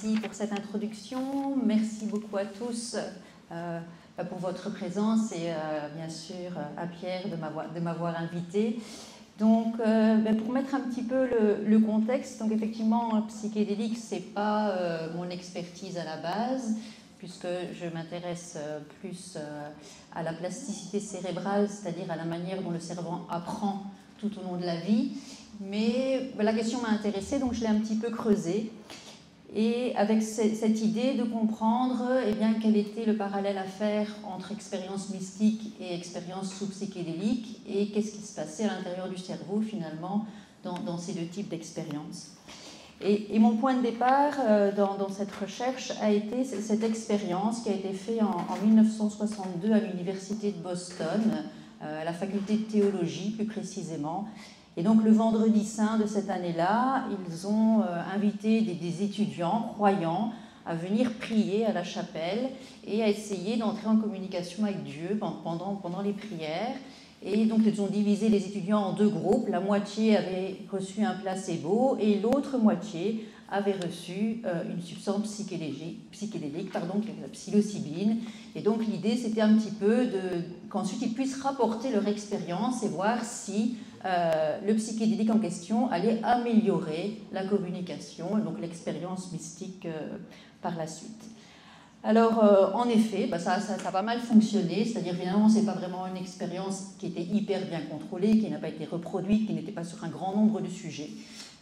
merci pour cette introduction. Merci beaucoup à tous pour votre présence et bien sûr à Pierre de m'avoir invité. Donc, pour mettre un petit peu le contexte, donc effectivement, psychédélique, ce n'est pas mon expertise à la base, puisque je m'intéresse plus à la plasticité cérébrale, c'est-à-dire à la manière dont le cerveau apprend tout au long de la vie. Mais la question m'a intéressée, donc je l'ai un petit peu creusée. Et avec cette idée de comprendre quel était le parallèle à faire entre expérience mystique et expérience sous-psychédélique, et qu'est-ce qui se passait à l'intérieur du cerveau finalement dans ces deux types d'expériences. Et mon point de départ dans cette recherche a été cette expérience qui a été faite en 1962 à l'université de Boston, à la faculté de théologie plus précisément. Et donc le vendredi saint de cette année-là, ils ont invité des étudiants croyants à venir prier à la chapelle et à essayer d'entrer en communication avec Dieu pendant les prières. Et donc ils ont divisé les étudiants en deux groupes. La moitié avait reçu un placebo et l'autre moitié avait reçu une substance psychédélique, qui est la psilocybine. Et donc l'idée, c'était un petit peu qu'ensuite ils puissent rapporter leur expérience et voir si le psychédélique en question allait améliorer la communication, donc l'expérience mystique par la suite. Alors, en effet, ça a pas mal fonctionné, c'est-à-dire finalement, ce n'est pas vraiment une expérience qui était hyper bien contrôlée, qui n'a pas été reproduite, qui n'était pas sur un grand nombre de sujets.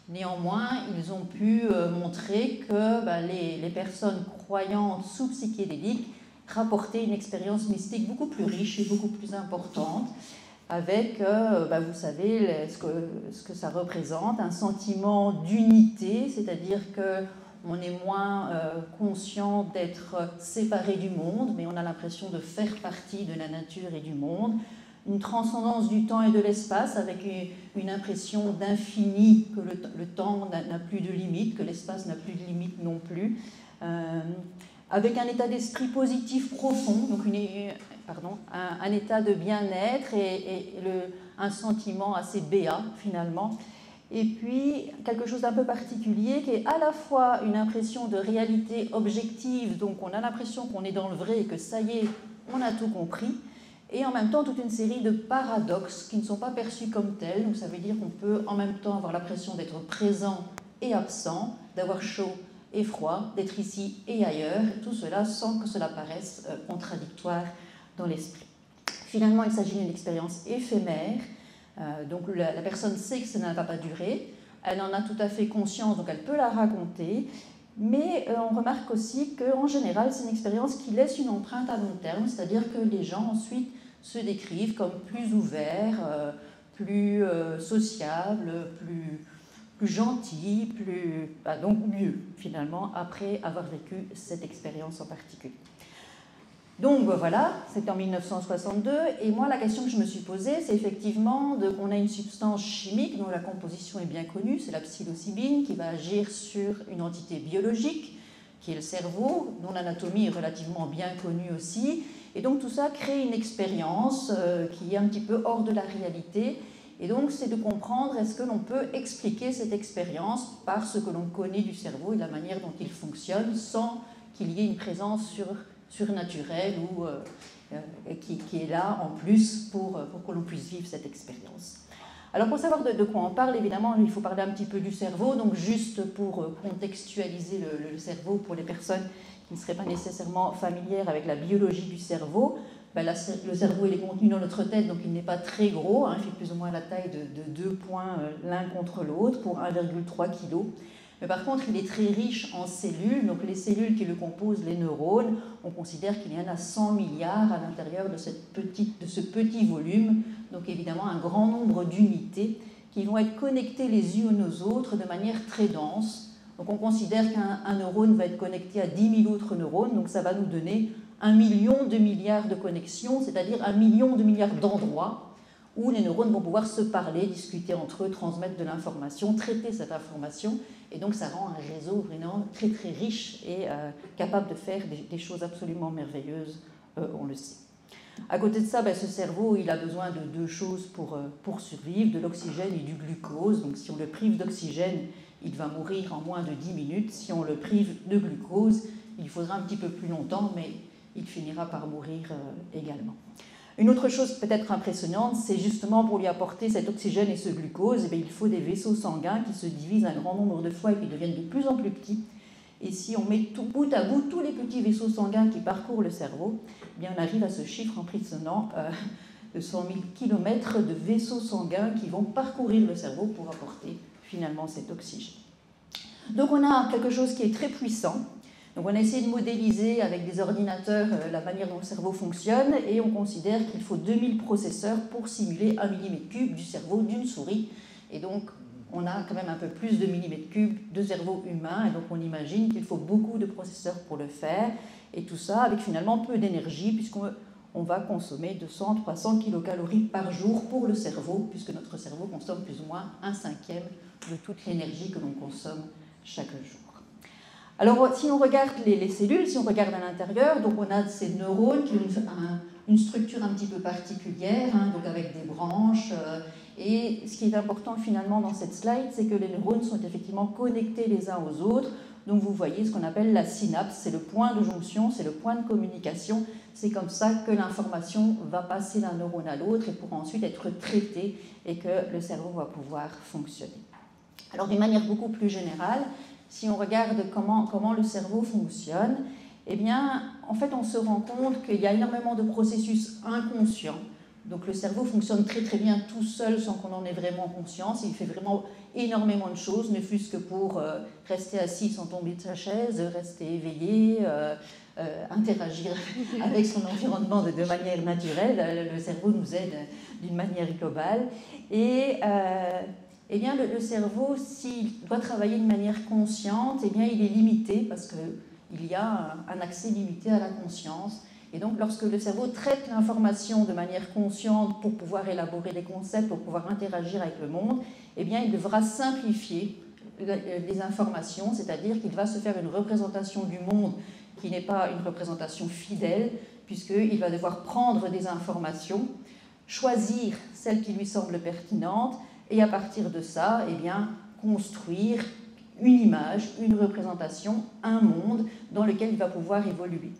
Néanmoins, ils ont pu montrer que les personnes croyantes sous psychédélique rapportaient une expérience mystique beaucoup plus riche et beaucoup plus importante, avec, vous savez, ce que ça représente, un sentiment d'unité, c'est-à-dire qu'on est moins conscient d'être séparé du monde, mais on a l'impression de faire partie de la nature et du monde, une transcendance du temps et de l'espace, avec une impression d'infini, que le temps n'a plus de limite, que l'espace n'a plus de limite non plus, avec un état d'esprit positif profond, donc un état de bien-être et un sentiment assez béat finalement. Et puis quelque chose d'un peu particulier qui est à la fois une impression de réalité objective, donc on a l'impression qu'on est dans le vrai et que ça y est, on a tout compris, et en même temps toute une série de paradoxes qui ne sont pas perçus comme tels. Donc ça veut dire qu'on peut en même temps avoir l'impression d'être présent et absent, d'avoir chaud et froid, d'être ici et ailleurs, tout cela sans que cela paraisse contradictoire dans l'esprit. Finalement, il s'agit d'une expérience éphémère, donc la personne sait que ça ne va pas durer, elle en a tout à fait conscience, donc elle peut la raconter, mais on remarque aussi qu'en général, c'est une expérience qui laisse une empreinte à long terme, c'est-à-dire que les gens ensuite se décrivent comme plus ouverts, plus sociables, plus gentils, donc mieux finalement, après avoir vécu cette expérience en particulier. Donc voilà, c'était en 1962, et moi la question que je me suis posée, c'est effectivement qu'on a une substance chimique dont la composition est bien connue, c'est la psilocybine, qui va agir sur une entité biologique, qui est le cerveau, dont l'anatomie est relativement bien connue aussi, et donc tout ça crée une expérience qui est un petit peu hors de la réalité, et donc c'est de comprendre est-ce que l'on peut expliquer cette expérience par ce que l'on connaît du cerveau et de la manière dont il fonctionne, sans qu'il y ait une présence surnaturelle ou qui est là en plus pour que l'on puisse vivre cette expérience. Alors pour savoir de quoi on parle, évidemment, il faut parler un petit peu du cerveau, donc juste pour contextualiser le cerveau pour les personnes qui ne seraient pas nécessairement familières avec la biologie du cerveau. Le cerveau il est contenu dans notre tête, donc il n'est pas très gros, il fait plus ou moins la taille de 2 points l'un contre l'autre pour 1,3 kg. Mais par contre, il est très riche en cellules, donc les cellules qui le composent, les neurones, on considère qu'il y en a 100 milliards à l'intérieur de ce petit volume, donc évidemment un grand nombre d'unités qui vont être connectées les unes aux autres de manière très dense. Donc on considère qu'un neurone va être connecté à 10 000 autres neurones, donc ça va nous donner 1 million de milliards de connexions, c'est-à-dire 1 million de milliards d'endroits où les neurones vont pouvoir se parler, discuter entre eux, transmettre de l'information, traiter cette information, et donc ça rend un réseau vraiment très très riche et capable de faire des choses absolument merveilleuses, on le sait. À côté de ça, ce cerveau il a besoin de deux choses pour survivre, de l'oxygène et du glucose, donc si on le prive d'oxygène, il va mourir en moins de 10 minutes. Si on le prive de glucose, il faudra un petit peu plus longtemps, mais il finira par mourir également. Une autre chose peut-être impressionnante, c'est justement pour lui apporter cet oxygène et ce glucose, eh bien, il faut des vaisseaux sanguins qui se divisent un grand nombre de fois et qui deviennent de plus en plus petits. Et si on met tout bout à bout tous les petits vaisseaux sanguins qui parcourent le cerveau, eh bien, on arrive à ce chiffre impressionnant de 100 000 km de vaisseaux sanguins qui vont parcourir le cerveau pour apporter finalement cet oxygène. Donc on a quelque chose qui est très puissant. Donc on a essayé de modéliser avec des ordinateurs la manière dont le cerveau fonctionne et on considère qu'il faut 2000 processeurs pour simuler 1 mm3 du cerveau d'une souris. Et donc on a quand même un peu plus de millimètres cubes de cerveau humain et donc on imagine qu'il faut beaucoup de processeurs pour le faire et tout ça avec finalement peu d'énergie puisqu'on va consommer 200-300 kilocalories par jour pour le cerveau puisque notre cerveau consomme plus ou moins 1/5 de toute l'énergie que l'on consomme chaque jour. Alors, si on regarde les cellules, si on regarde à l'intérieur, donc on a ces neurones qui ont une structure un petit peu particulière, donc avec des branches. Et ce qui est important finalement dans cette slide, c'est que les neurones sont effectivement connectés les uns aux autres. Donc vous voyez ce qu'on appelle la synapse, c'est le point de jonction, c'est le point de communication. C'est comme ça que l'information va passer d'un neurone à l'autre et pour ensuite être traitée et que le cerveau va pouvoir fonctionner. Alors d'une manière beaucoup plus générale, si on regarde comment le cerveau fonctionne, eh bien, en fait, on se rend compte qu'il y a énormément de processus inconscients. Donc, le cerveau fonctionne très très bien tout seul sans qu'on en ait vraiment conscience. Il fait vraiment énormément de choses, ne fût-ce que pour rester assis sans tomber de sa chaise, rester éveillé, interagir avec son environnement de manière naturelle. Le cerveau nous aide d'une manière globale. Et eh bien, le cerveau, s'il doit travailler de manière consciente, eh bien, il est limité parce qu'il y a un accès limité à la conscience. Et donc, lorsque le cerveau traite l'information de manière consciente pour pouvoir élaborer des concepts, pour pouvoir interagir avec le monde, eh bien, il devra simplifier les informations, c'est-à-dire qu'il va se faire une représentation du monde qui n'est pas une représentation fidèle, puisqu'il va devoir prendre des informations, choisir celles qui lui semblent pertinentes, et à partir de ça, eh bien, construire une image, une représentation, un monde dans lequel il va pouvoir évoluer.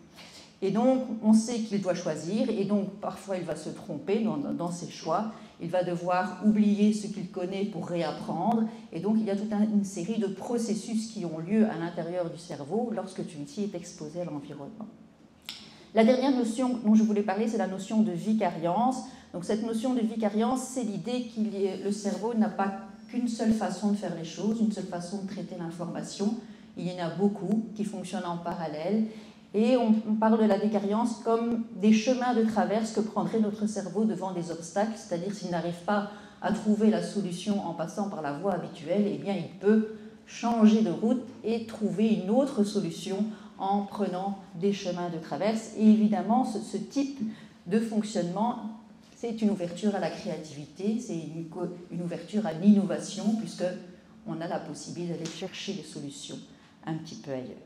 Et donc, on sait qu'il doit choisir, et donc parfois il va se tromper dans ses choix, il va devoir oublier ce qu'il connaît pour réapprendre, et donc il y a toute une série de processus qui ont lieu à l'intérieur du cerveau lorsque celui-ci est exposé à l'environnement. La dernière notion dont je voulais parler, c'est la notion de vicariance. Donc cette notion de vicariance, c'est l'idée que le cerveau n'a pas qu'une seule façon de faire les choses, une seule façon de traiter l'information. Il y en a beaucoup qui fonctionnent en parallèle. Et on parle de la vicariance comme des chemins de traverse que prendrait notre cerveau devant des obstacles, c'est-à-dire s'il n'arrive pas à trouver la solution en passant par la voie habituelle, eh bien il peut changer de route et trouver une autre solution en prenant des chemins de traverse. Et évidemment, ce type de fonctionnement, c'est une ouverture à la créativité, c'est une ouverture à l'innovation, puisqu'on a la possibilité d'aller chercher des solutions un petit peu ailleurs.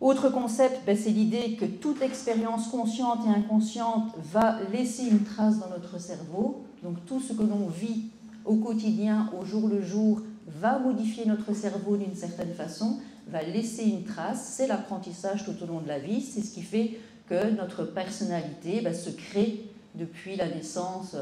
Autre concept, c'est l'idée que toute expérience consciente et inconsciente va laisser une trace dans notre cerveau. Donc tout ce que l'on vit au quotidien, au jour le jour, va modifier notre cerveau d'une certaine façon, va laisser une trace. C'est l'apprentissage tout au long de la vie, c'est ce qui fait que notre personnalité se crée depuis la naissance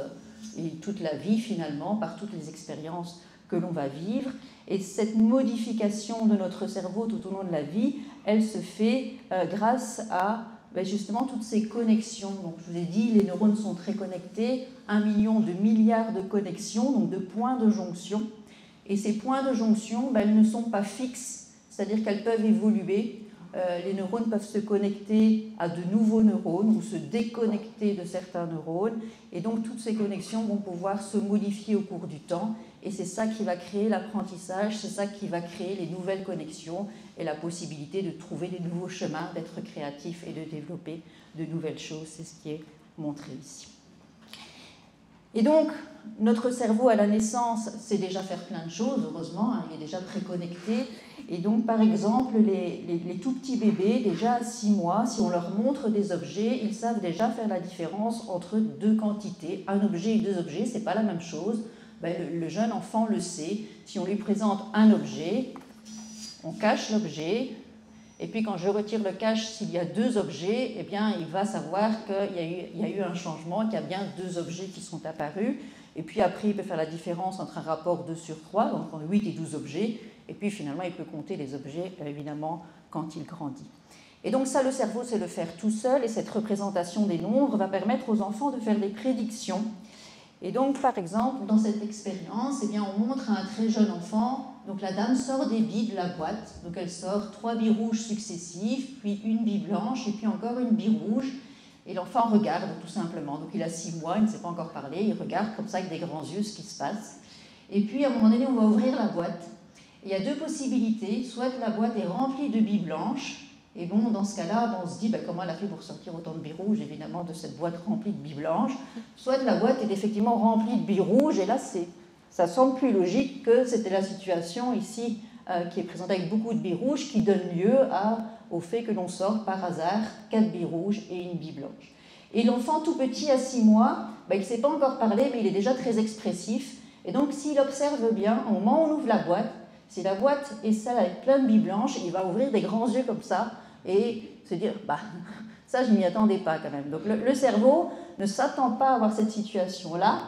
et toute la vie finalement, par toutes les expériences que l'on va vivre. Et cette modification de notre cerveau tout au long de la vie, elle se fait grâce à justement toutes ces connexions. Donc, je vous ai dit, les neurones sont très connectés, 1 million de milliards de connexions, donc de points de jonction. Et ces points de jonction, elles ne sont pas fixes, c'est-à-dire qu'elles peuvent évoluer. Les neurones peuvent se connecter à de nouveaux neurones ou se déconnecter de certains neurones. Et donc, toutes ces connexions vont pouvoir se modifier au cours du temps. Et c'est ça qui va créer l'apprentissage, c'est ça qui va créer les nouvelles connexions et la possibilité de trouver des nouveaux chemins, d'être créatif et de développer de nouvelles choses. C'est ce qui est montré ici. Et donc, notre cerveau à la naissance sait déjà faire plein de choses, heureusement, il est déjà préconnecté. Et donc, par exemple, les tout petits bébés, déjà à 6 mois, si on leur montre des objets, ils savent déjà faire la différence entre deux quantités. Un objet et deux objets, ce n'est pas la même chose. ben, le jeune enfant le sait. Si on lui présente un objet, on cache l'objet, et puis quand je retire le cache, s'il y a deux objets, eh bien, il va savoir qu'il y a eu un changement, qu'il y a bien deux objets qui sont apparus. Et puis après, il peut faire la différence entre un rapport 2 sur 3, donc 8 et 12 objets, et puis finalement, il peut compter les objets, évidemment, quand il grandit. Et donc ça, le cerveau sait le faire tout seul, et cette représentation des nombres va permettre aux enfants de faire des prédictions. Et donc, par exemple, dans cette expérience, eh bien, on montre à un très jeune enfant, donc la dame sort des billes de la boîte, donc elle sort 3 billes rouges successives, puis une bille blanche, et puis encore une bille rouge, et l'enfant regarde tout simplement. Donc il a 6 mois, il ne sait pas encore parler, il regarde comme ça avec des grands yeux ce qui se passe. Et puis à un moment donné, on va ouvrir la boîte. Il y a deux possibilités, soit la boîte est remplie de billes blanches, et bon, dans ce cas-là, on se dit comment elle a fait pour sortir autant de billes rouges, évidemment, de cette boîte remplie de billes blanches. Soit la boîte est effectivement remplie de billes rouges, et là, ça semble plus logique que c'était la situation ici, qui est présentée avec beaucoup de billes rouges, qui donne lieu au fait que l'on sort par hasard 4 billes rouges et une bille blanche. Et l'enfant tout petit, à 6 mois, il ne sait pas encore parler, mais il est déjà très expressif. Et donc, s'il observe bien, au moment où on ouvre la boîte, si la boîte est celle avec plein de billes blanches, il va ouvrir des grands yeux comme ça, et se dire, ça je ne m'y attendais pas quand même. Donc le cerveau ne s'attend pas à avoir cette situation-là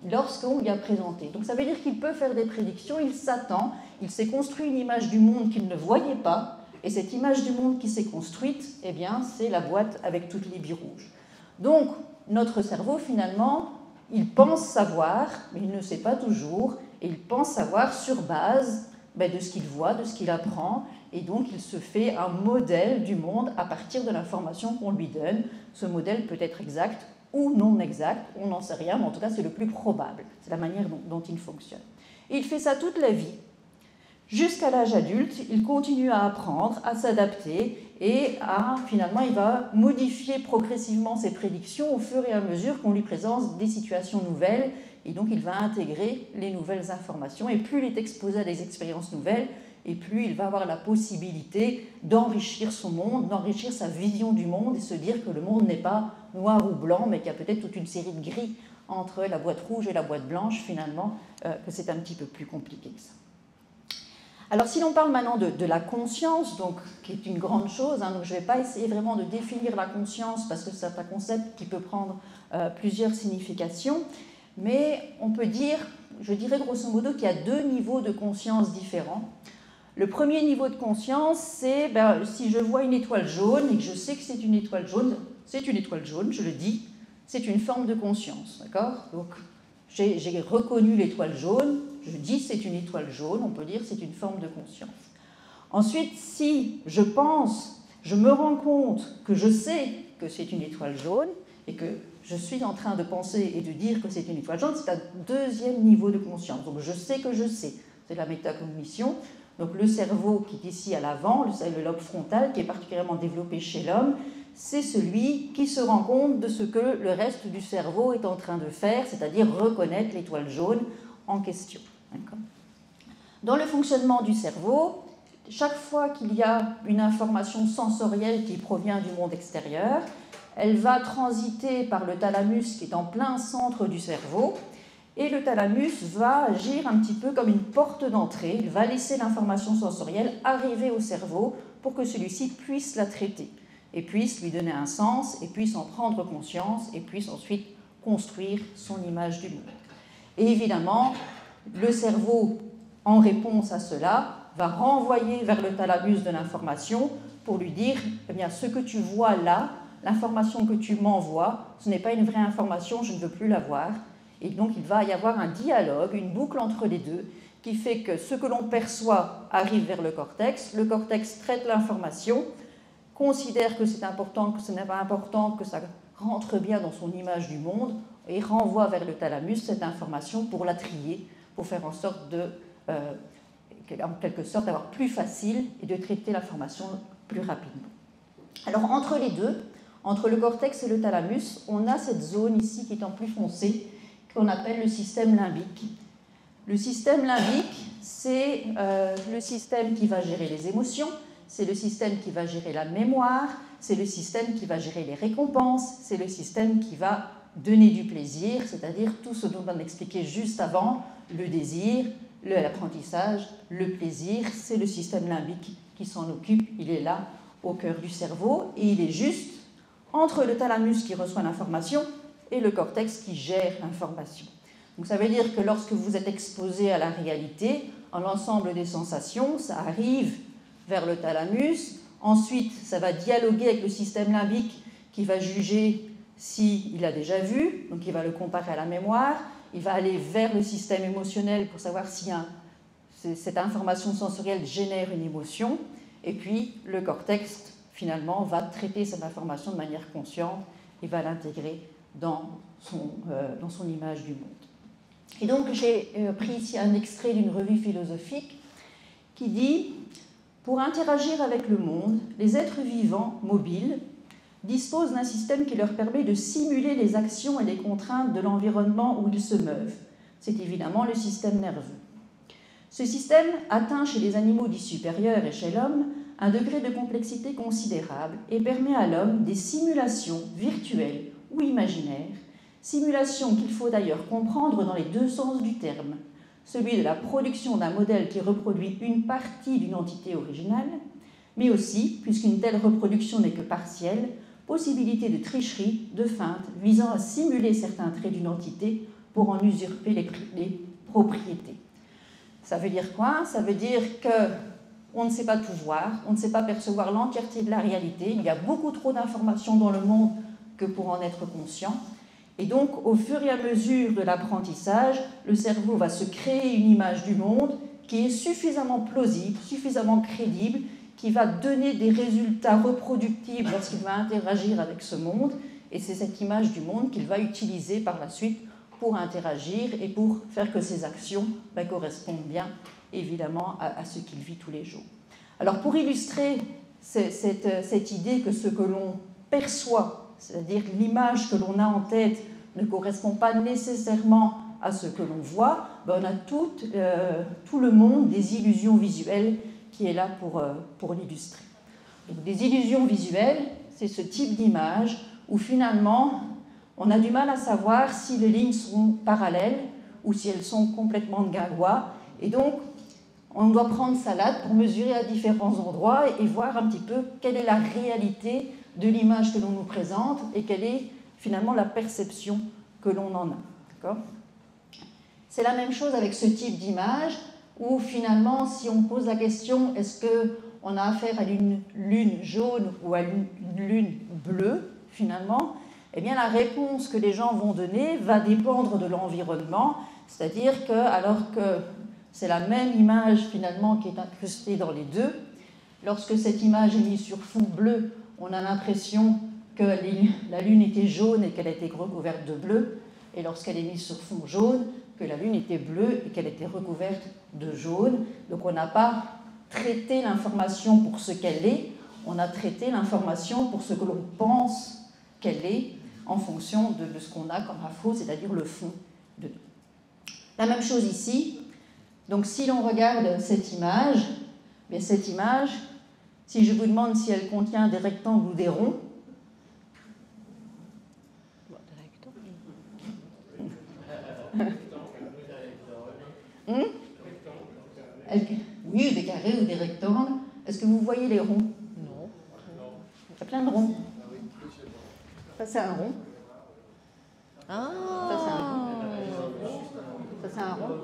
lorsqu'on lui a présenté. Donc ça veut dire qu'il peut faire des prédictions, il s'attend, il s'est construit une image du monde qu'il ne voyait pas, et cette image du monde qui s'est construite, eh bien, c'est la boîte avec toutes les billes rouges. Donc notre cerveau, finalement, il pense savoir, mais il ne sait pas toujours, et il pense savoir sur base de ce qu'il voit, de ce qu'il apprend, et donc il se fait un modèle du monde à partir de l'information qu'on lui donne. Ce modèle peut être exact ou non exact, on n'en sait rien, mais en tout cas c'est le plus probable, c'est la manière dont il fonctionne. Et il fait ça toute la vie. Jusqu'à l'âge adulte, il continue à apprendre, à s'adapter, et finalement il va modifier progressivement ses prédictions au fur et à mesure qu'on lui présente des situations nouvelles, et donc il va intégrer les nouvelles informations, et plus il est exposé à des expériences nouvelles, et plus il va avoir la possibilité d'enrichir son monde, d'enrichir sa vision du monde, et se dire que le monde n'est pas noir ou blanc, mais qu'il y a peut-être toute une série de gris entre la boîte rouge et la boîte blanche, finalement, que c'est un petit peu plus compliqué que ça. Alors si l'on parle maintenant de la conscience, donc, qui est une grande chose, donc je ne vais pas essayer vraiment de définir la conscience, parce que c'est un concept qui peut prendre plusieurs significations, mais on peut dire, je dirais grosso modo, qu'il y a deux niveaux de conscience différents. Le premier niveau de conscience, c'est si je vois une étoile jaune et que je sais que c'est une étoile jaune, je le dis, c'est une forme de conscience, d'accord? Donc j'ai reconnu l'étoile jaune, je dis c'est une étoile jaune, on peut dire c'est une forme de conscience. Ensuite, si je pense, je me rends compte que je sais que c'est une étoile jaune et que je suis en train de penser et de dire que c'est une étoile jaune, c'est un deuxième niveau de conscience. Donc je sais que je sais, c'est la métacognition. Donc le cerveau qui est ici à l'avant, le lobe frontal qui est particulièrement développé chez l'homme, c'est celui qui se rend compte de ce que le reste du cerveau est en train de faire, c'est-à-dire reconnaître l'étoile jaune en question. Dans le fonctionnement du cerveau, chaque fois qu'il y a une information sensorielle qui provient du monde extérieur, elle va transiter par le thalamus qui est en plein centre du cerveau, et le thalamus va agir un petit peu comme une porte d'entrée, il va laisser l'information sensorielle arriver au cerveau pour que celui-ci puisse la traiter, et puisse lui donner un sens, et puisse en prendre conscience, et puisse ensuite construire son image du monde. Et évidemment, le cerveau, en réponse à cela, va renvoyer vers le thalamus de l'information pour lui dire, eh bien, ce que tu vois là, l'information que tu m'envoies, ce n'est pas une vraie information, je ne veux plus la voir. Et donc il va y avoir un dialogue, une boucle entre les deux, qui fait que ce que l'on perçoit arrive vers le cortex traite l'information, considère que c'est important, que ce n'est pas important, que ça rentre bien dans son image du monde, et renvoie vers le thalamus cette information pour la trier, pour faire en sorte en quelque sorte, d'avoir plus facile et de traiter l'information plus rapidement. Alors entre les deux, entre le cortex et le thalamus, on a cette zone ici qui est en plus foncée, qu'on appelle le système limbique. Le système limbique, c'est le système qui va gérer les émotions, c'est le système qui va gérer la mémoire, c'est le système qui va gérer les récompenses, c'est le système qui va donner du plaisir, c'est-à-dire tout ce dont on a expliqué juste avant, le désir, l'apprentissage, le plaisir, c'est le système limbique qui s'en occupe, il est là au cœur du cerveau et il est juste entre le thalamus qui reçoit l'information et le cortex qui gère l'information. Donc ça veut dire que lorsque vous êtes exposé à la réalité, à l'ensemble des sensations, ça arrive vers le thalamus, ensuite ça va dialoguer avec le système limbique qui va juger s'il a déjà vu, donc il va le comparer à la mémoire, il va aller vers le système émotionnel pour savoir si cette information sensorielle génère une émotion, et puis le cortex finalement va traiter cette information de manière consciente et va l'intégrer dans son image du monde. Et donc j'ai pris ici un extrait d'une revue philosophique qui dit « Pour interagir avec le monde, les êtres vivants, mobiles, disposent d'un système qui leur permet de simuler les actions et les contraintes de l'environnement où ils se meuvent. C'est évidemment le système nerveux. Ce système atteint chez les animaux dits supérieurs et chez l'homme un degré de complexité considérable et permet à l'homme des simulations virtuelles ou imaginaires, simulations qu'il faut d'ailleurs comprendre dans les deux sens du terme, celui de la production d'un modèle qui reproduit une partie d'une entité originale, mais aussi, puisqu'une telle reproduction n'est que partielle, possibilité de tricherie, de feinte, visant à simuler certains traits d'une entité pour en usurper les propriétés. Ça veut dire quoi? Ça veut dire qu'on ne sait pas tout voir, on ne sait pas percevoir l'entièreté de la réalité, il y a beaucoup trop d'informations dans le monde que pour en être conscient. Et donc, au fur et à mesure de l'apprentissage, le cerveau va se créer une image du monde qui est suffisamment plausible, suffisamment crédible, qui va donner des résultats reproductibles lorsqu'il va interagir avec ce monde. Et c'est cette image du monde qu'il va utiliser par la suite pour interagir et pour faire que ses actions correspondent bien, évidemment, à ce qu'il vit tous les jours. Alors, pour illustrer cette idée que ce que l'on perçoit, c'est-à-dire l'image que l'on a en tête, ne correspond pas nécessairement à ce que l'on voit, on a tout le monde des illusions visuelles qui est là pour l'illustrer. Donc, des illusions visuelles, c'est ce type d'image où finalement on a du mal à savoir si les lignes sont parallèles ou si elles sont complètement de guingois. Et donc, on doit prendre sa latte pour mesurer à différents endroits et voir un petit peu quelle est la réalité de l'image que l'on nous présente et quelle est finalement la perception que l'on en a. C'est la même chose avec ce type d'image où finalement, si on pose la question est-ce qu'on a affaire à une lune jaune ou à une lune bleue, finalement, eh bien la réponse que les gens vont donner va dépendre de l'environnement, c'est-à-dire que alors que c'est la même image finalement qui est incrustée dans les deux, lorsque cette image est mise sur fond bleu, on a l'impression que la lune était jaune et qu'elle était recouverte de bleu, et lorsqu'elle est mise sur fond jaune, que la lune était bleue et qu'elle était recouverte de jaune. Donc on n'a pas traité l'information pour ce qu'elle est, on a traité l'information pour ce que l'on pense qu'elle est en fonction de ce qu'on a comme info, c'est-à-dire le fond de nous. La même chose ici. Donc si l'on regarde cette image, bien cette image, si je vous demande si elle contient des rectangles ou des ronds, oui, des carrés ou des rectangles. Est-ce que vous voyez les ronds? Non. Il y a plein de ronds. Ça, c'est un rond. Ah. Ça, c'est un rond. Ça, c'est un rond.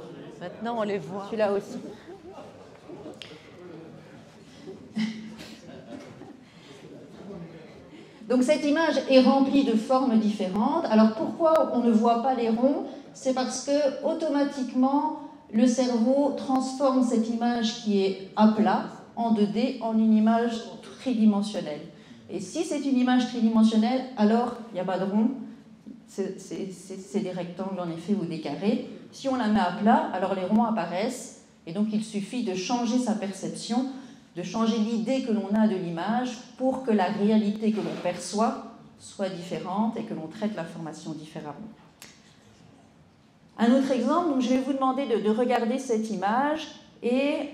Maintenant, on les voit. Celui-là aussi. Donc cette image est remplie de formes différentes. Alors pourquoi on ne voit pas les ronds? C'est parce que automatiquement le cerveau transforme cette image qui est à plat en 2D en une image tridimensionnelle. Et si c'est une image tridimensionnelle, alors il n'y a pas de rond, c'est des rectangles en effet ou des carrés. Si on la met à plat, alors les ronds apparaissent et donc il suffit de changer sa perception, de changer l'idée que l'on a de l'image pour que la réalité que l'on perçoit soit différente et que l'on traite l'information différemment. Un autre exemple, donc je vais vous demander de regarder cette image et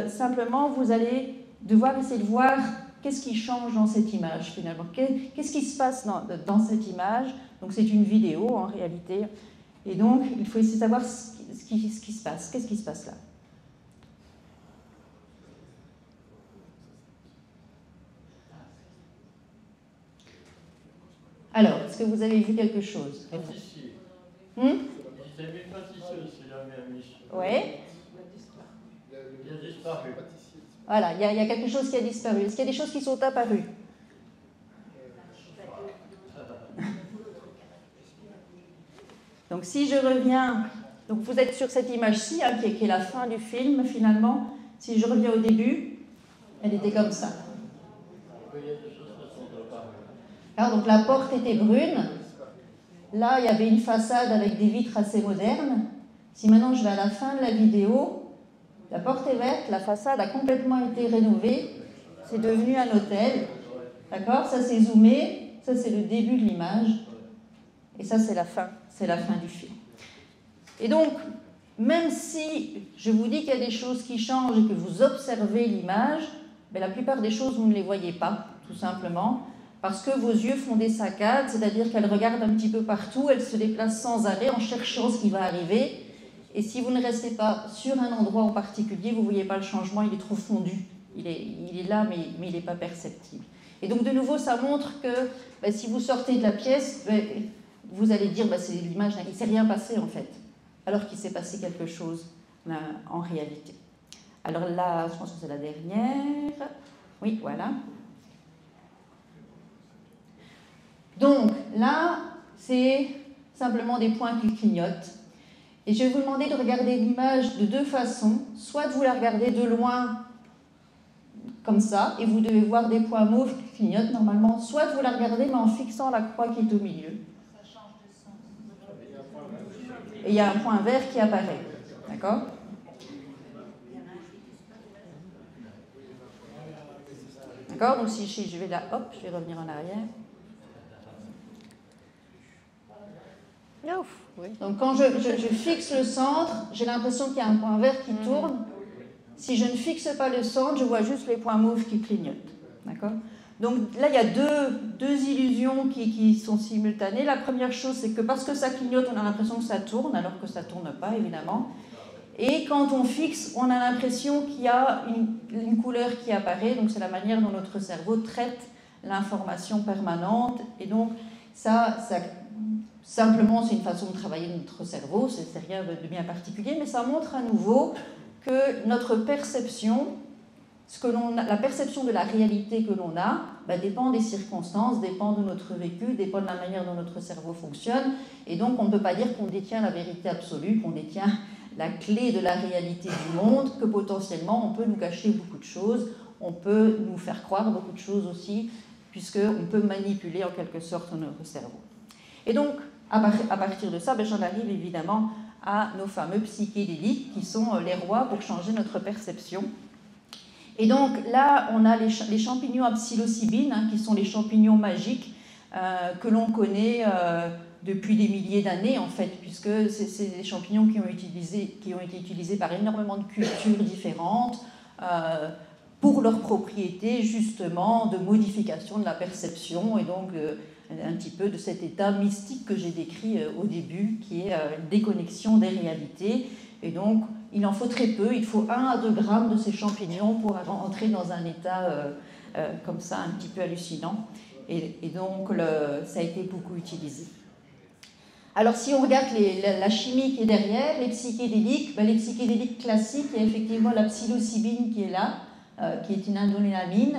simplement vous allez devoir essayer de voir qu'est-ce qui change dans cette image finalement? Qu'est-ce qui se passe dans cette image? Donc c'est une vidéo en réalité. Et donc il faut essayer de savoir ce qui se passe. Qu'est-ce qui se passe là? Alors, est-ce que vous avez vu quelque chose? Pâtissier. J'ai vu pâtissier aussi, la même mission. Oui. Il a disparu. Voilà, il y a quelque chose qui a disparu. Est-ce qu'il y a des choses qui sont apparues? Donc si je reviens, donc vous êtes sur cette image-ci, hein, qui est la fin du film finalement. Si je reviens au début, elle était comme ça. Alors donc la porte était brune. Là, il y avait une façade avec des vitres assez modernes. Si maintenant je vais à la fin de la vidéo, la porte est verte, la façade a complètement été rénovée. C'est devenu un hôtel. D'accord? Ça c'est zoomé. Ça c'est le début de l'image. Et ça c'est la fin. C'est la fin du film. Et donc, même si je vous dis qu'il y a des choses qui changent et que vous observez l'image, mais la plupart des choses, vous ne les voyez pas, tout simplement, parce que vos yeux font des saccades, c'est-à-dire qu'elles regardent un petit peu partout, elles se déplacent sans arrêt en cherchant ce qui va arriver. Et si vous ne restez pas sur un endroit en particulier, vous ne voyez pas le changement, il est trop fondu. Il est là, mais il n'est pas perceptible. Et donc, de nouveau, ça montre que si vous sortez de la pièce, vous allez dire, c'est l'image, il ne s'est rien passé en fait, alors qu'il s'est passé quelque chose en réalité. Alors là, je pense que c'est la dernière. Oui, voilà. Donc là, c'est simplement des points qui clignotent. Et je vais vous demander de regarder l'image de deux façons. Soit vous la regardez de loin, comme ça, et vous devez voir des points mauves qui clignotent normalement. Soit vous la regardez, mais en fixant la croix qui est au milieu. Et il y a un point vert qui apparaît. D'accord? D'accord? Donc si je vais là, hop, je vais revenir en arrière. Ouf, oui. Donc quand je fixe le centre, j'ai l'impression qu'il y a un point vert qui tourne. Si je ne fixe pas le centre, je vois juste les points mauves qui clignotent. D'accord? Donc là, il y a deux illusions qui sont simultanées. La première chose, c'est que parce que ça clignote, on a l'impression que ça tourne, alors que ça ne tourne pas, évidemment. Et quand on fixe, on a l'impression qu'il y a une couleur qui apparaît. Donc c'est la manière dont notre cerveau traite l'information permanente. Et donc ça simplement, c'est une façon de travailler notre cerveau. C'est rien de bien particulier, mais ça montre à nouveau que notre perception, la perception de la réalité que l'on a, dépend des circonstances, dépend de notre vécu, dépend de la manière dont notre cerveau fonctionne. Et donc, on ne peut pas dire qu'on détient la vérité absolue, qu'on détient la clé de la réalité du monde, que potentiellement, on peut nous cacher beaucoup de choses, on peut nous faire croire beaucoup de choses aussi, puisqu'on peut manipuler en quelque sorte notre cerveau. Et donc, à partir de ça, j'en arrive évidemment à nos fameux psychédéliques, qui sont les rois pour changer notre perception. Et donc là, on a les champignons à psilocybine, qui sont les champignons magiques que l'on connaît depuis des milliers d'années, en fait, puisque c'est des champignons qui ont été utilisés par énormément de cultures différentes pour leurs propriétés, justement, de modification de la perception, et donc un petit peu de cet état mystique que j'ai décrit au début, qui est une déconnexion des réalités. Et donc, il en faut très peu, il faut 1 à 2 grammes de ces champignons pour entrer dans un état comme ça, un petit peu hallucinant. Et donc, ça a été beaucoup utilisé. Alors, si on regarde la chimie qui est derrière, les psychédéliques classiques, il y a effectivement la psilocybine qui est là, qui est une indoléamine.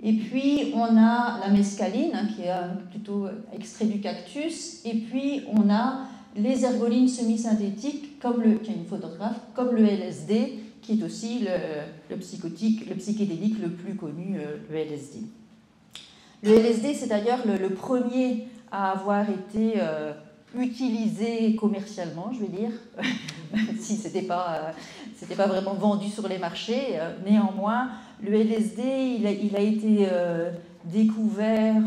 Et puis, on a la mescaline, qui est plutôt extrait du cactus. Et puis, on a les ergolines semi-synthétiques, qui est une photographe, comme le LSD, qui est aussi le psychédélique le plus connu, le LSD. Le LSD, c'est d'ailleurs le premier à avoir été utilisé commercialement, je vais dire, même si ce n'était pas vraiment vendu sur les marchés. Néanmoins, le LSD, il a été découvert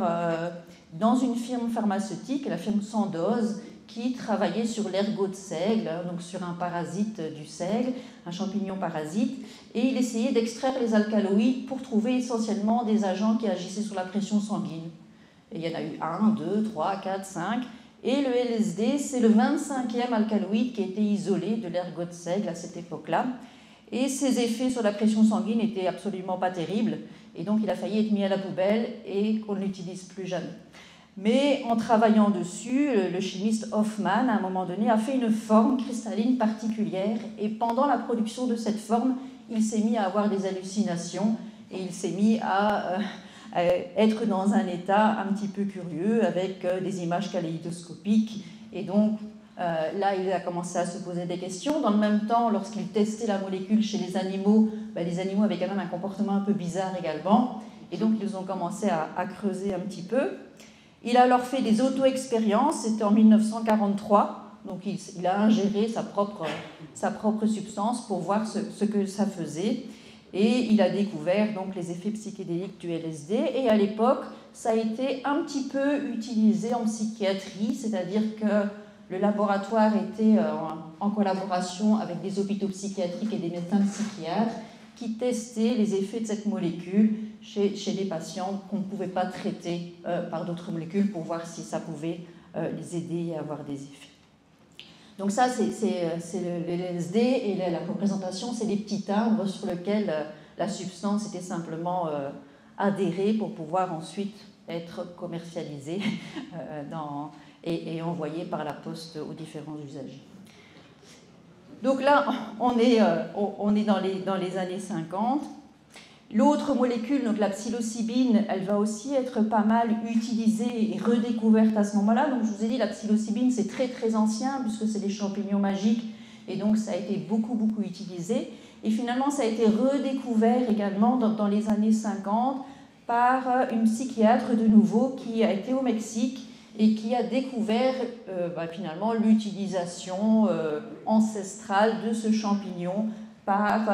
dans une firme pharmaceutique, la firme Sandoz, qui travaillait sur l'ergot de seigle, donc sur un parasite du seigle, un champignon parasite, et il essayait d'extraire les alcaloïdes pour trouver essentiellement des agents qui agissaient sur la pression sanguine. Et il y en a eu 1, 2, 3, 4, 5, et le LSD, c'est le 25e alcaloïde qui a été isolé de l'ergot de seigle à cette époque-là, et ses effets sur la pression sanguine n'étaient absolument pas terribles, et donc il a failli être mis à la poubelle et qu'on ne l'utilise plus jamais. Mais en travaillant dessus, le chimiste Hofmann, à un moment donné, a fait une forme cristalline particulière, et pendant la production de cette forme, il s'est mis à avoir des hallucinations, et il s'est mis à être dans un état un petit peu curieux, avec des images kaléidoscopiques, et donc là, il a commencé à se poser des questions. Dans le même temps, lorsqu'il testait la molécule chez les animaux avaient quand même un comportement un peu bizarre également, et donc ils ont commencé à creuser un petit peu. Il a alors fait des auto-expériences, c'était en 1943, donc il a ingéré sa propre substance pour voir ce que ça faisait, et il a découvert donc les effets psychédéliques du LSD, et à l'époque, ça a été un petit peu utilisé en psychiatrie, c'est-à-dire que le laboratoire était en collaboration avec des hôpitaux psychiatriques et des médecins psychiatres qui testaient les effets de cette molécule chez des patients qu'on ne pouvait pas traiter par d'autres molécules pour voir si ça pouvait les aider à avoir des effets. Donc ça, c'est le LSD, et la représentation, c'est des petits timbres sur lesquels la substance était simplement adhérée pour pouvoir ensuite être commercialisée et envoyée par la poste aux différents usagers. Donc là, on est dans les années 50. L'autre molécule, donc la psilocybine, elle va aussi être pas mal utilisée et redécouverte à ce moment-là. Donc je vous ai dit, la psilocybine, c'est très très ancien, puisque c'est des champignons magiques, et donc ça a été beaucoup utilisé. Et finalement, ça a été redécouvert également dans les années 50 par une psychiatre de nouveau qui a été au Mexique et qui a découvert finalement l'utilisation ancestrale de ce champignon par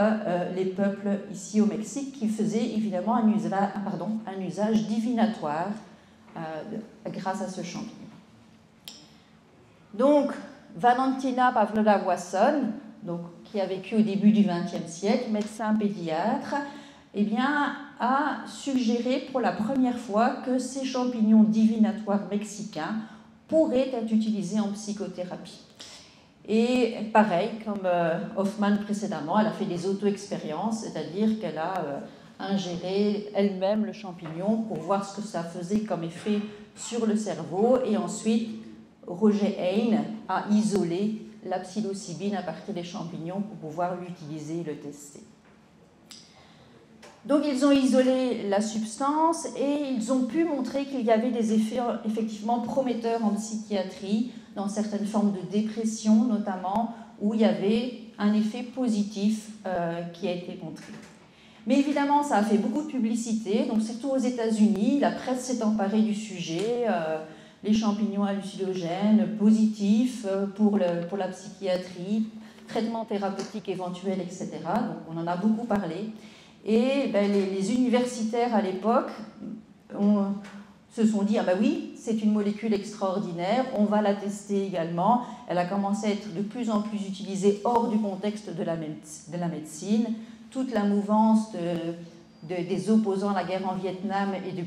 les peuples ici au Mexique, qui faisaient évidemment un usage divinatoire grâce à ce champignon. Donc, Valentina Pavlova-Wasson, qui a vécu au début du XXe siècle, médecin pédiatre, a suggéré pour la première fois que ces champignons divinatoires mexicains pourraient être utilisés en psychothérapie. Et pareil, comme Hofmann précédemment, elle a fait des auto-expériences, c'est-à-dire qu'elle a ingéré elle-même le champignon pour voir ce que ça faisait comme effet sur le cerveau, et ensuite Roger Haynes a isolé la psilocybine à partir des champignons pour pouvoir l'utiliser et le tester. Donc ils ont isolé la substance et ils ont pu montrer qu'il y avait des effets effectivement prometteurs en psychiatrie, dans certaines formes de dépression notamment, où il y avait un effet positif qui a été montré. Mais évidemment, ça a fait beaucoup de publicité, donc surtout aux États-Unis, la presse s'est emparée du sujet, les champignons hallucinogènes positifs pour la psychiatrie, traitements thérapeutiques éventuels, etc. Donc on en a beaucoup parlé. Et les universitaires à l'époque se sont dit « Ah ben oui, c'est une molécule extraordinaire, on va la tester également ». Elle a commencé à être de plus en plus utilisée hors du contexte de la médecine. Toute la mouvance des opposants à la guerre en Vietnam et du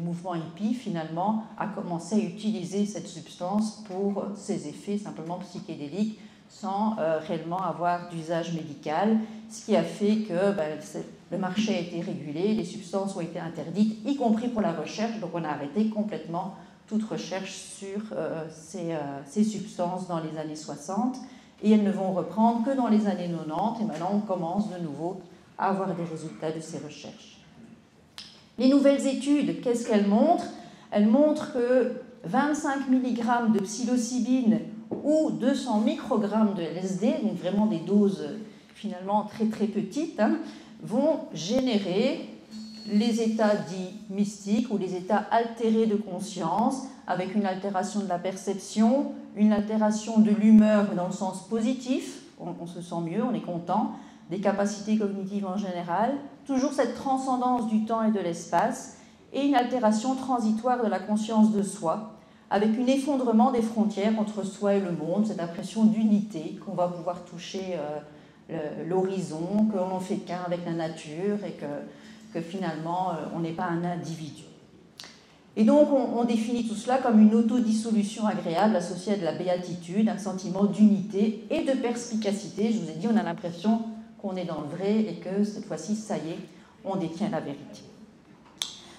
mouvement hippie, finalement, a commencé à utiliser cette substance pour ses effets simplement psychédéliques, sans réellement avoir d'usage médical, ce qui a fait que le marché a été régulé, les substances ont été interdites, y compris pour la recherche, donc on a arrêté complètement toute recherche sur ces substances dans les années 60, et elles ne vont reprendre que dans les années 90, et maintenant on commence de nouveau à avoir des résultats de ces recherches. Les nouvelles études, qu'est-ce qu'elles montrent? Elles montrent que 25 mg de psilocybine ou 200 microgrammes de LSD, donc vraiment des doses finalement très très petites, vont générer les états dits mystiques ou les états altérés de conscience, avec une altération de la perception, une altération de l'humeur dans le sens positif, on se sent mieux, on est content, des capacités cognitives en général, toujours cette transcendance du temps et de l'espace, et une altération transitoire de la conscience de soi, avec un effondrement des frontières entre soi et le monde, cette impression d'unité, qu'on va pouvoir toucher l'horizon, que l'on n'en fait qu'un avec la nature et que finalement on n'est pas un individu. Et donc on définit tout cela comme une autodissolution agréable associée à de la béatitude, un sentiment d'unité et de perspicacité. Je vous ai dit, on a l'impression qu'on est dans le vrai et que cette fois-ci, ça y est, on détient la vérité.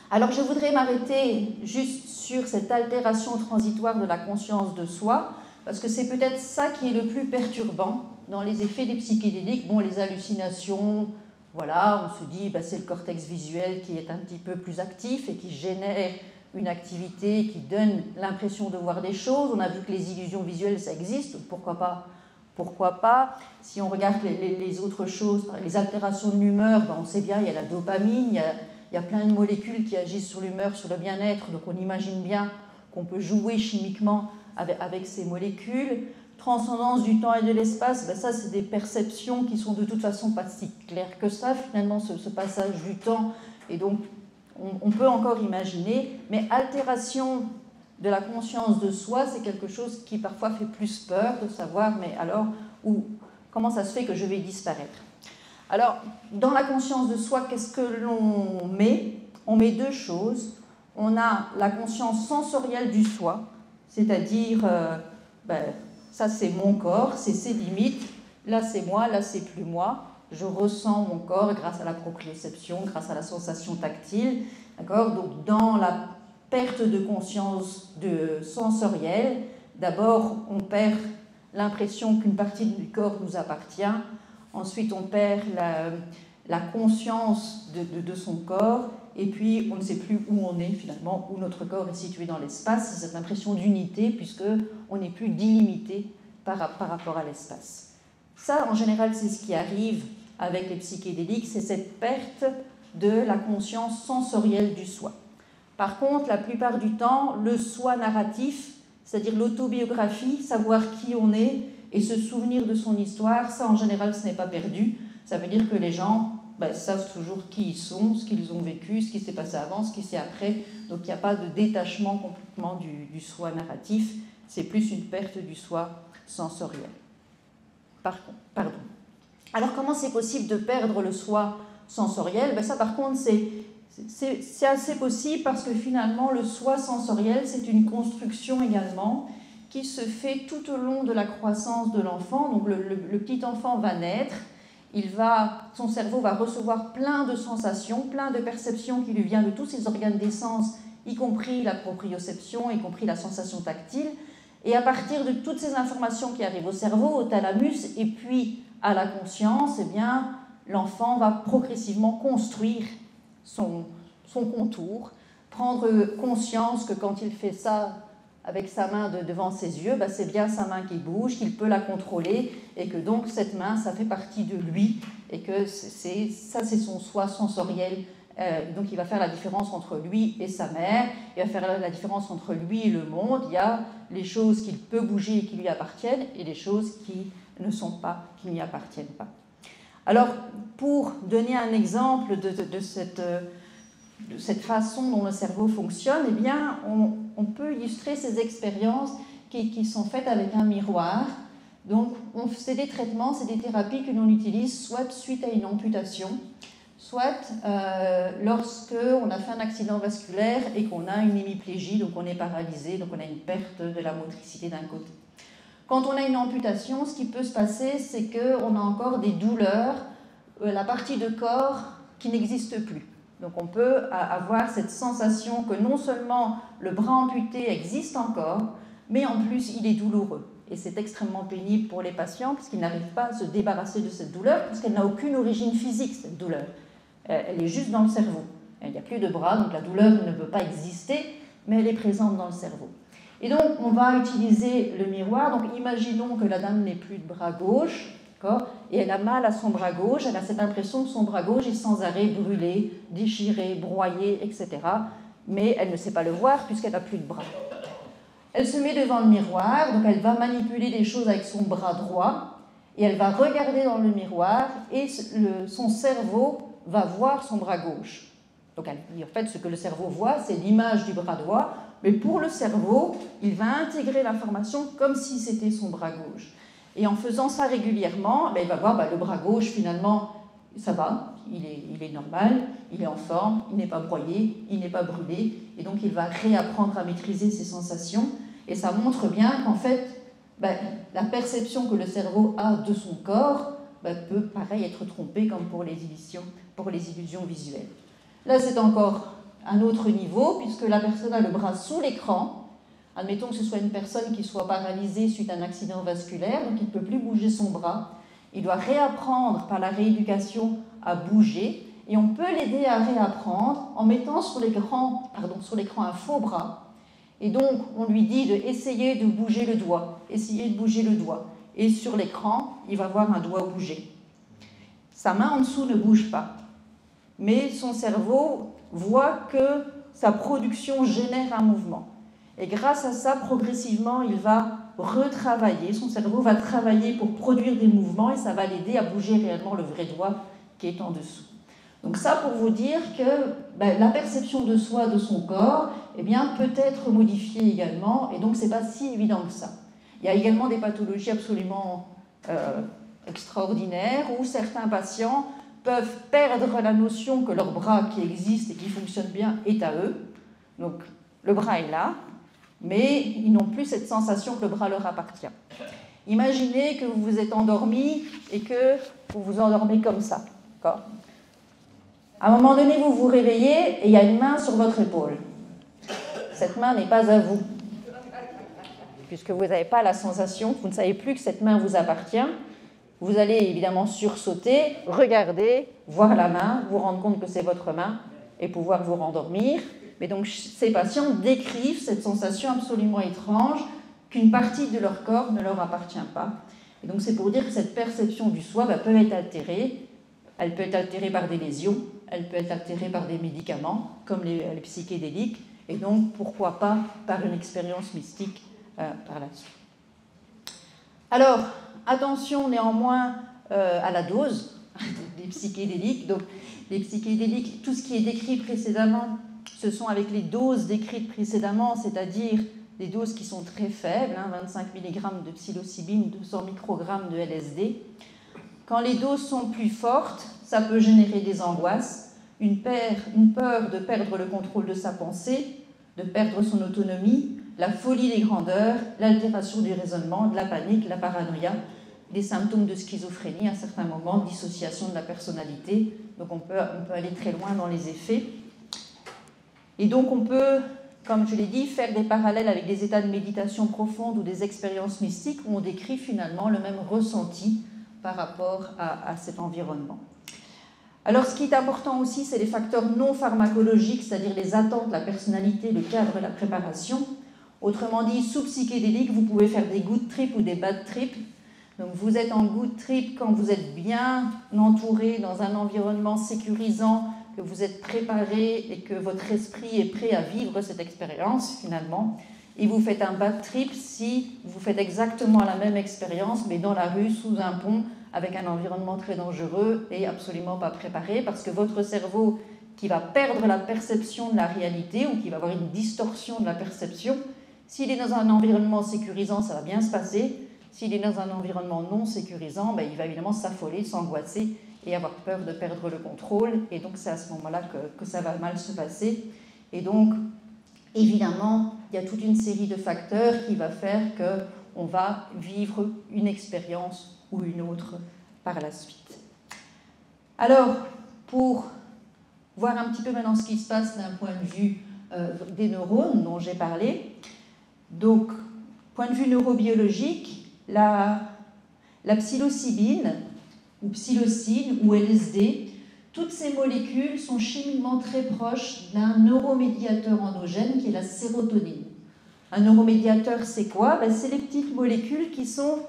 Alors je voudrais m'arrêter juste sur cette altération transitoire de la conscience de soi, parce que c'est peut-être ça qui est le plus perturbant dans les effets des psychédéliques. Bon, les hallucinations, voilà, on se dit c'est le cortex visuel qui est un petit peu plus actif et qui génère une activité qui donne l'impression de voir des choses. On a vu que les illusions visuelles, ça existe, pourquoi pas. Si on regarde les autres choses, les altérations de l'humeur, on sait bien, il y a la dopamine, il y a plein de molécules qui agissent sur l'humeur, sur le bien-être, donc on imagine bien qu'on peut jouer chimiquement avec ces molécules. Transcendance du temps et de l'espace, ça c'est des perceptions qui sont de toute façon pas si claires que ça, finalement, ce passage du temps, et donc on peut encore imaginer, mais altération de la conscience de soi, c'est quelque chose qui parfois fait plus peur de savoir, mais alors, comment ça se fait que je vais disparaître? Alors, dans la conscience de soi, qu'est-ce que l'on met? On met deux choses. On a la conscience sensorielle du soi, c'est-à-dire, ça c'est mon corps, c'est ses limites, là c'est moi, là c'est plus moi. Je ressens mon corps grâce à la proprioception, grâce à la sensation tactile. D'accord? Donc, dans la perte de conscience sensorielle, d'abord, on perd l'impression qu'une partie du corps nous appartient. Ensuite, on perd la conscience de son corps. Et puis, on ne sait plus où on est, finalement, où notre corps est situé dans l'espace. C'est cette impression d'unité, puisqu'on n'est plus délimité par rapport à l'espace. Ça, en général, c'est ce qui arrive avec les psychédéliques, c'est cette perte de la conscience sensorielle du soi. Par contre, la plupart du temps, le soi narratif, c'est-à-dire l'autobiographie, savoir qui on est et se souvenir de son histoire, ça, en général, ce n'est pas perdu. Ça veut dire que les gens savent toujours qui ils sont, ce qu'ils ont vécu, ce qui s'est passé avant, ce qui s'est après. Donc, il n'y a pas de détachement complètement du soi narratif. C'est plus une perte du soi sensoriel. Pardon. Alors, comment c'est possible de perdre le soi sensoriel? Ça, par contre, c'est assez possible parce que finalement, le soi sensoriel, c'est une construction également qui se fait tout au long de la croissance de l'enfant. Donc, le petit enfant va naître, son cerveau va recevoir plein de sensations, plein de perceptions qui lui viennent de tous ses organes des sens, y compris la proprioception, y compris la sensation tactile. Et à partir de toutes ces informations qui arrivent au cerveau, au thalamus et puis à la conscience, l'enfant va progressivement construire son contour, prendre conscience que quand il fait ça avec sa main devant ses yeux, c'est bien sa main qui bouge, qu'il peut la contrôler, et que donc cette main, ça fait partie de lui, et que c'est son soi sensoriel. Donc il va faire la différence entre lui et sa mère, il va faire la différence entre lui et le monde. Il y a les choses qu'il peut bouger et qui lui appartiennent, et les choses qui ne sont pas, qui n'y appartiennent pas. Alors, pour donner un exemple de cette façon dont le cerveau fonctionne, on peut illustrer ces expériences qui sont faites avec un miroir. Donc, c'est des traitements, c'est des thérapies que l'on utilise soit suite à une amputation, soit lorsque on a fait un accident vasculaire et qu'on a une hémiplégie, donc on est paralysé, donc on a une perte de la motricité d'un côté. Quand on a une amputation, ce qui peut se passer, c'est qu'on a encore des douleurs, la partie de corps qui n'existe plus. Donc on peut avoir cette sensation que non seulement le bras amputé existe encore, mais en plus il est douloureux. Et c'est extrêmement pénible pour les patients parce qu'ils n'arrivent pas à se débarrasser de cette douleur parce qu'elle n'a aucune origine physique, cette douleur. Elle est juste dans le cerveau. Il n'y a plus de bras, donc la douleur ne peut pas exister, mais elle est présente dans le cerveau. Et donc, on va utiliser le miroir. Donc, imaginons que la dame n'ait plus de bras gauche, et elle a mal à son bras gauche. Elle a cette impression que son bras gauche est sans arrêt brûlé, déchiré, broyé, etc. Mais elle ne sait pas le voir puisqu'elle n'a plus de bras. Elle se met devant le miroir, donc elle va manipuler des choses avec son bras droit, et elle va regarder dans le miroir, et son cerveau va voir son bras gauche. Donc en fait, ce que le cerveau voit, c'est l'image du bras droit, mais pour le cerveau, il va intégrer l'information comme si c'était son bras gauche. Et en faisant ça régulièrement, il va voir le bras gauche, finalement, ça va, il est normal, il est en forme, il n'est pas broyé, il n'est pas brûlé, et donc il va réapprendre à maîtriser ses sensations. Et ça montre bien qu'en fait, la perception que le cerveau a de son corps peut, pareil, être trompée comme pour les illusions visuelles. Là, c'est encore un autre niveau, puisque la personne a le bras sous l'écran. Admettons que ce soit une personne qui soit paralysée suite à un accident vasculaire, donc il ne peut plus bouger son bras. Il doit réapprendre par la rééducation à bouger, et on peut l'aider à réapprendre en mettant sur l'écran un faux bras. Et donc, on lui dit d'essayer de bouger le doigt, essayer de bouger le doigt. Et sur l'écran, il va voir un doigt bouger. Sa main en dessous ne bouge pas. Mais son cerveau voit que sa production génère un mouvement. Et grâce à ça, progressivement, il va retravailler, son cerveau va travailler pour produire des mouvements et ça va l'aider à bouger réellement le vrai doigt qui est en dessous. Donc ça pour vous dire que la perception de soi, de son corps, peut être modifiée également, et donc c'est pas si évident que ça. Il y a également des pathologies absolument extraordinaires où certains patients peuvent perdre la notion que leur bras qui existe et qui fonctionne bien est à eux. Donc le bras est là, mais ils n'ont plus cette sensation que le bras leur appartient. Imaginez que vous vous êtes endormi et que vous vous endormez comme ça. D'accord ? À un moment donné, vous vous réveillez et il y a une main sur votre épaule. Cette main n'est pas à vous, puisque vous n'avez pas la sensation, vous ne savez plus que cette main vous appartient. Vous allez évidemment sursauter, regarder, voir la main, vous rendre compte que c'est votre main et pouvoir vous rendormir. Mais donc ces patients décrivent cette sensation absolument étrange qu'une partie de leur corps ne leur appartient pas. Et donc c'est pour dire que cette perception du soi peut être altérée. Elle peut être altérée par des lésions, elle peut être altérée par des médicaments, comme les psychédéliques, et donc pourquoi pas par une expérience mystique par la suite. Alors, attention néanmoins à la dose des psychédéliques. Donc, les psychédéliques, tout ce qui est décrit précédemment, ce sont avec les doses décrites précédemment, c'est-à-dire des doses qui sont très faibles, 25 mg de psilocybine, 200 microgrammes de LSD. Quand les doses sont plus fortes, ça peut générer des angoisses, une peur de perdre le contrôle de sa pensée, de perdre son autonomie, la folie des grandeurs, l'altération du raisonnement, de la panique, la paranoïa, des symptômes de schizophrénie à certains moments, dissociation de la personnalité. Donc on peut aller très loin dans les effets. Et donc on peut, comme je l'ai dit, faire des parallèles avec des états de méditation profonde ou des expériences mystiques où on décrit finalement le même ressenti par rapport à cet environnement. Alors ce qui est important aussi, c'est les facteurs non pharmacologiques, c'est-à-dire les attentes, la personnalité, le cadre, la préparation. Autrement dit, sous psychédélique, vous pouvez faire des good trips ou des bad trips. Donc vous êtes en good trip quand vous êtes bien entouré dans un environnement sécurisant, que vous êtes préparé et que votre esprit est prêt à vivre cette expérience finalement. Et vous faites un bad trip si vous faites exactement la même expérience, mais dans la rue, sous un pont, avec un environnement très dangereux et absolument pas préparé, parce que votre cerveau qui va perdre la perception de la réalité ou qui va avoir une distorsion de la perception, s'il est dans un environnement sécurisant, ça va bien se passer. S'il est dans un environnement non sécurisant, il va évidemment s'affoler, s'angoisser et avoir peur de perdre le contrôle. Et donc c'est à ce moment-là que ça va mal se passer. Et donc, évidemment, il y a toute une série de facteurs qui va faire qu'on va vivre une expérience ou une autre par la suite. Alors, pour voir un petit peu maintenant ce qui se passe d'un point de vue des neurones dont j'ai parlé, donc, point de vue neurobiologique, la psilocybine, ou psilocine, ou LSD, toutes ces molécules sont chimiquement très proches d'un neuromédiateur endogène qui est la sérotonine. Un neuromédiateur, c'est quoi ? C'est les petites molécules qui sont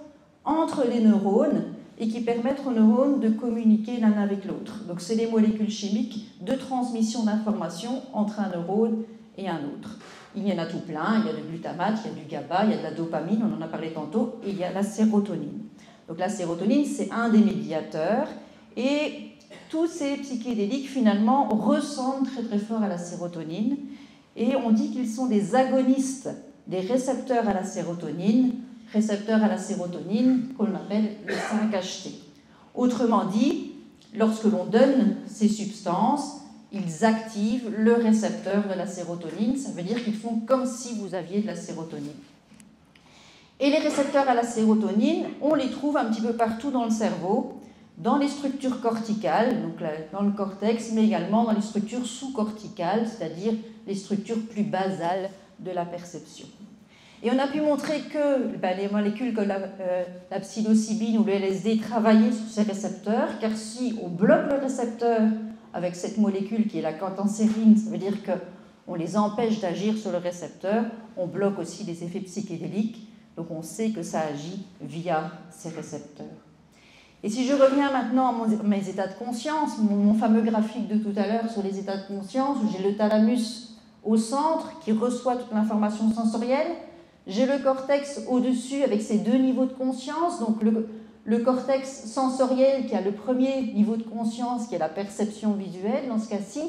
entre les neurones et qui permettent aux neurones de communiquer l'un avec l'autre. Donc, c'est les molécules chimiques de transmission d'informations entre un neurone et un autre. Il y en a tout plein, il y a du glutamate, il y a du GABA, il y a de la dopamine, on en a parlé tantôt, et il y a la sérotonine. Donc la sérotonine, c'est un des médiateurs, et tous ces psychédéliques finalement ressemblent très très fort à la sérotonine et on dit qu'ils sont des agonistes des récepteurs à la sérotonine qu'on appelle les 5-HT. Autrement dit, lorsque l'on donne ces substances, ils activent le récepteur de la sérotonine, ça veut dire qu'ils font comme si vous aviez de la sérotonine. Et les récepteurs à la sérotonine, on les trouve un petit peu partout dans le cerveau, dans les structures corticales, donc dans le cortex, mais également dans les structures sous-corticales, c'est-à-dire les structures plus basales de la perception. Et on a pu montrer que les molécules comme la psilocybine ou le LSD travaillaient sur ces récepteurs, car si on bloque le récepteur avec cette molécule qui est la cancérine, ça veut dire qu'on les empêche d'agir sur le récepteur, on bloque aussi les effets psychédéliques, donc on sait que ça agit via ces récepteurs. Et si je reviens maintenant à mes états de conscience, mon fameux graphique de tout à l'heure sur les états de conscience, où j'ai le thalamus au centre qui reçoit toute l'information sensorielle, j'ai le cortex au-dessus avec ses deux niveaux de conscience, donc le cortex sensoriel qui a le premier niveau de conscience qui est la perception visuelle dans ce cas-ci,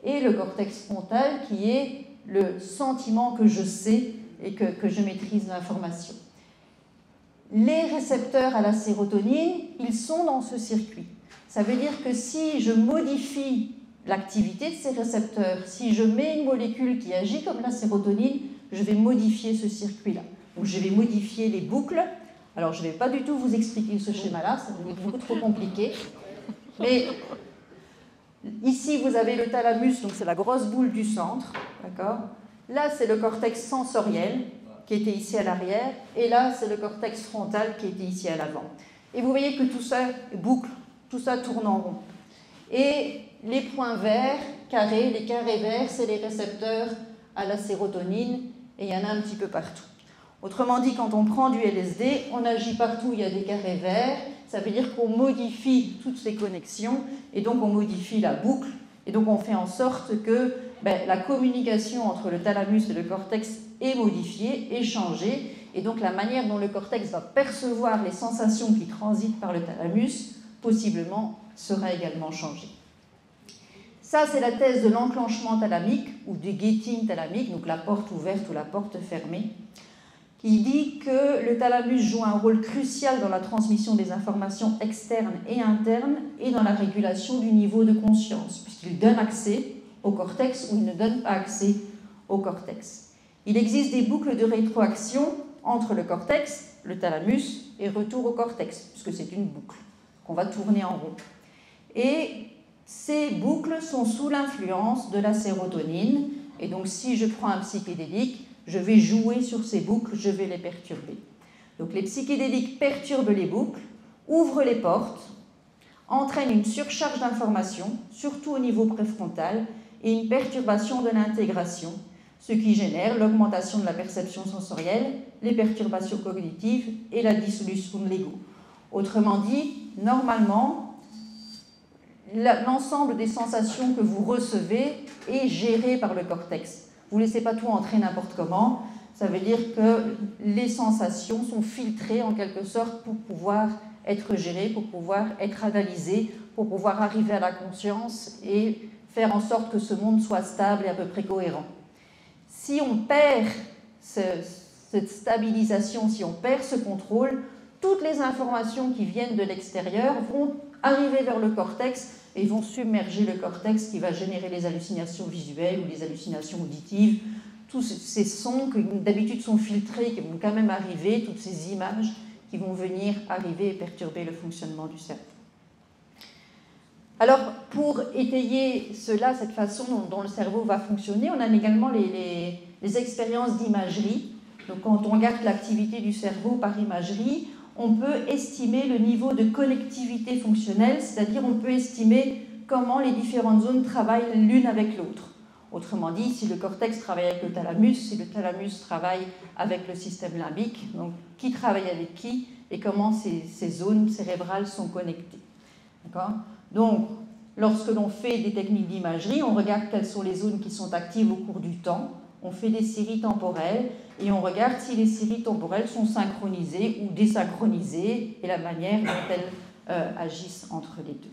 et le cortex frontal qui est le sentiment que je sais et que je maîtrise l'information. Les récepteurs à la sérotonine, ils sont dans ce circuit. Ça veut dire que si je modifie l'activité de ces récepteurs, si je mets une molécule qui agit comme la sérotonine, je vais modifier ce circuit-là. Donc je vais modifier les boucles. Alors je ne vais pas du tout vous expliquer ce schéma-là, ça va être beaucoup trop compliqué. Mais ici, vous avez le thalamus, donc c'est la grosse boule du centre, d'accord ? Là, c'est le cortex sensoriel, qui était ici à l'arrière, et là, c'est le cortex frontal qui était ici à l'avant. Et vous voyez que tout ça boucle, tout ça tourne en rond. Et les points verts, carrés, les carrés verts, c'est les récepteurs à la sérotonine, et il y en a un petit peu partout. Autrement dit, quand on prend du LSD, on agit partout où il y a des carrés verts, ça veut dire qu'on modifie toutes ces connexions, et donc on modifie la boucle, et donc on fait en sorte que la communication entre le thalamus et le cortex est modifiée, est changée, et donc la manière dont le cortex va percevoir les sensations qui transitent par le thalamus, possiblement, sera également changée. Ça, c'est la thèse de l'enclenchement thalamique, ou du gating thalamique, donc la porte ouverte ou la porte fermée, qui dit que le thalamus joue un rôle crucial dans la transmission des informations externes et internes et dans la régulation du niveau de conscience, puisqu'il donne accès au cortex ou il ne donne pas accès au cortex. Il existe des boucles de rétroaction entre le cortex, le thalamus, et retour au cortex, puisque c'est une boucle qu'on va tourner en rond. Et ces boucles sont sous l'influence de la sérotonine, et donc si je prends un psychédélique, je vais jouer sur ces boucles, je vais les perturber. Donc les psychédéliques perturbent les boucles, ouvrent les portes, entraînent une surcharge d'informations, surtout au niveau préfrontal, et une perturbation de l'intégration, ce qui génère l'augmentation de la perception sensorielle, les perturbations cognitives et la dissolution de l'ego. Autrement dit, normalement, l'ensemble des sensations que vous recevez est géré par le cortex. Vous ne laissez pas tout entrer n'importe comment. Ça veut dire que les sensations sont filtrées en quelque sorte pour pouvoir être gérées, pour pouvoir être analysées, pour pouvoir arriver à la conscience et faire en sorte que ce monde soit stable et à peu près cohérent. Si on perd cette stabilisation, si on perd ce contrôle, toutes les informations qui viennent de l'extérieur vont arriver vers le cortex et vont submerger le cortex qui va générer les hallucinations visuelles ou les hallucinations auditives, tous ces sons qui d'habitude sont filtrés, qui vont quand même arriver, toutes ces images qui vont venir arriver et perturber le fonctionnement du cerveau. Alors, pour étayer cela, cette façon dont le cerveau va fonctionner, on a également les expériences d'imagerie. Donc, quand on regarde l'activité du cerveau par imagerie, on peut estimer le niveau de connectivité fonctionnelle, c'est-à-dire on peut estimer comment les différentes zones travaillent l'une avec l'autre. Autrement dit, si le cortex travaille avec le thalamus, si le thalamus travaille avec le système limbique, donc qui travaille avec qui et comment ces zones cérébrales sont connectées. D'accord ? Donc, lorsque l'on fait des techniques d'imagerie, on regarde quelles sont les zones qui sont actives au cours du temps, on fait des séries temporelles et on regarde si les séries temporelles sont synchronisées ou désynchronisées et la manière dont elles agissent entre les deux.